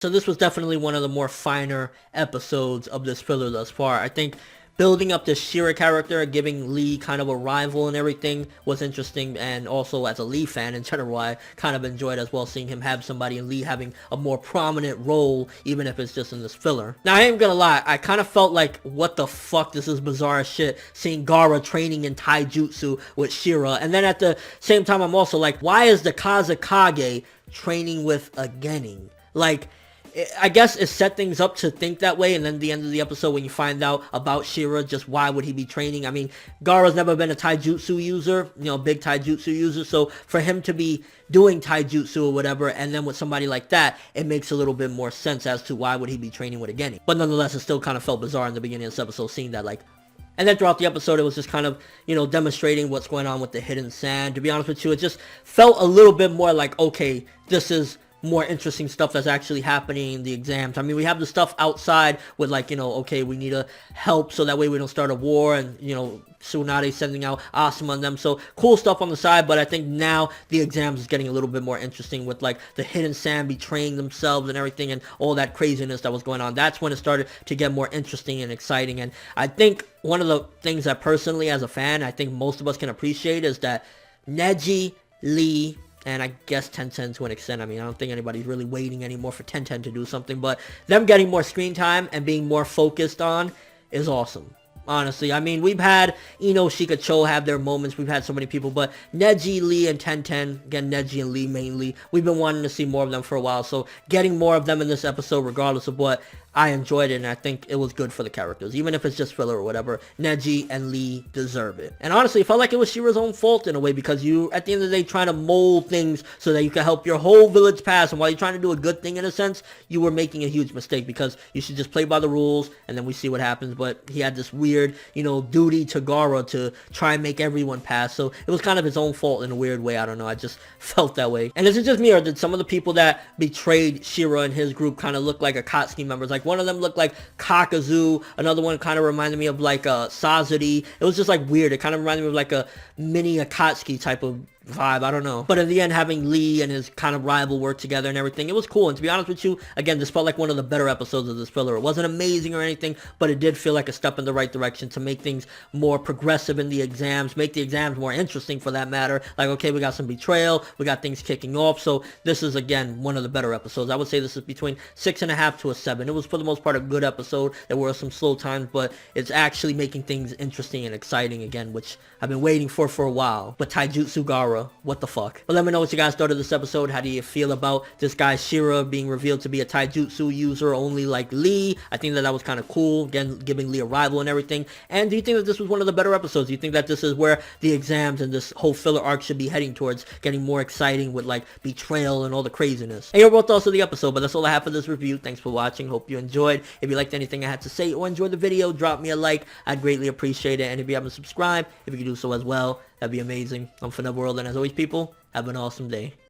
So this was definitely one of the more finer episodes of this filler thus far. I think building up this Shira character, giving Lee kind of a rival and everything was interesting, and also as a Lee fan in general, I kind of enjoyed as well seeing him have somebody in Lee having a more prominent role, even if it's just in this filler. Now, I ain't gonna lie, I kind of felt like, what the fuck, this is bizarre as shit, seeing Gaara training in taijutsu with Shira, and then at the same time, I'm also like, why is the Kazekage training with a Genin? Like, I guess it set things up to think that way, and then the end of the episode when you find out about Shira, just why would he be training? I mean, Gaara's never been a taijutsu user, big taijutsu user, so for him to be doing taijutsu or whatever, and then with somebody like that, it makes a little bit more sense as to why would he be training with a Genin. But nonetheless, it still kind of felt bizarre in the beginning of this episode, seeing that, like, and then throughout the episode, it was just kind of, demonstrating what's going on with the hidden sand. To be honest with you, it just felt a little bit more like, okay, this is more interesting stuff that's actually happening in the exams. I mean, we have the stuff outside with, like, okay, we need to help so that way we don't start a war, and, Tsunade sending out Asuma and them. So cool stuff on the side, but I think now the exams is getting a little bit more interesting with, like, the hidden sand betraying themselves and everything and all that craziness that was going on. That's when it started to get more interesting and exciting. And I think one of the things that personally as a fan, I think most of us can appreciate is that Neji, Lee, and I guess Tenten to an extent. I mean, I don't think anybody's really waiting anymore for Tenten to do something, but them getting more screen time and being more focused on is awesome. Honestly, I mean, we've had Shikacho have their moments. We've had so many people, but Neji, Lee, and Tenten, again, Neji and Lee mainly, we've been wanting to see more of them for a while. So getting more of them in this episode, regardless of what, I enjoyed it, and I think it was good for the characters. Even if it's just filler or whatever, Neji and Lee deserve it. And honestly, it felt like it was Shira's own fault in a way, because you, at the end of the day, trying to mold things so that you can help your whole village pass, and while you're trying to do a good thing in a sense, you were making a huge mistake, because you should just play by the rules, and then we see what happens. But he had this weird, duty to Gaara to try and make everyone pass, so it was kind of his own fault in a weird way. I don't know, I just felt that way. And is it just me, or did some of the people that betrayed Shira and his group kind of look like Akatsuki members? Like, one of them looked like Kakazu, another one kind of reminded me of like Sazori. It was just like weird. It kind of reminded me of like a mini Akatsuki type of vibe. I don't know. But in the end, having Lee and his kind of rival work together and everything, it was cool. And to be honest with you, again, this felt like one of the better episodes of this filler. It wasn't amazing or anything, but it did feel like a step in the right direction to make things more progressive in the exams, make the exams more interesting for that matter. Like, okay, we got some betrayal, we got things kicking off. So this is, again, one of the better episodes. I would say this is between 6.5 to a 7. It was, for the most part, a good episode. There were some slow times, but it's actually making things interesting and exciting again, which I've been waiting for a while. But Taijutsu Gaara, what the fuck? But let me know what you guys thought of this episode. How do you feel about this guy Shira being revealed to be a taijutsu user only like Lee? I think that was kind of cool, again, giving Lee a rival and everything. And do you think that this was one of the better episodes? Do you think that this is where the exams and this whole filler arc should be heading towards, getting more exciting with like betrayal and all the craziness? And your thoughts of the episode. But that's all I have for this review. Thanks for watching. Hope you enjoyed. If you liked anything I had to say or enjoyed the video, drop me a like. I'd greatly appreciate it. And if you haven't subscribed, if you could do so as well, that'd be amazing. I'm ForneverWorld, and as always, people, have an awesome day.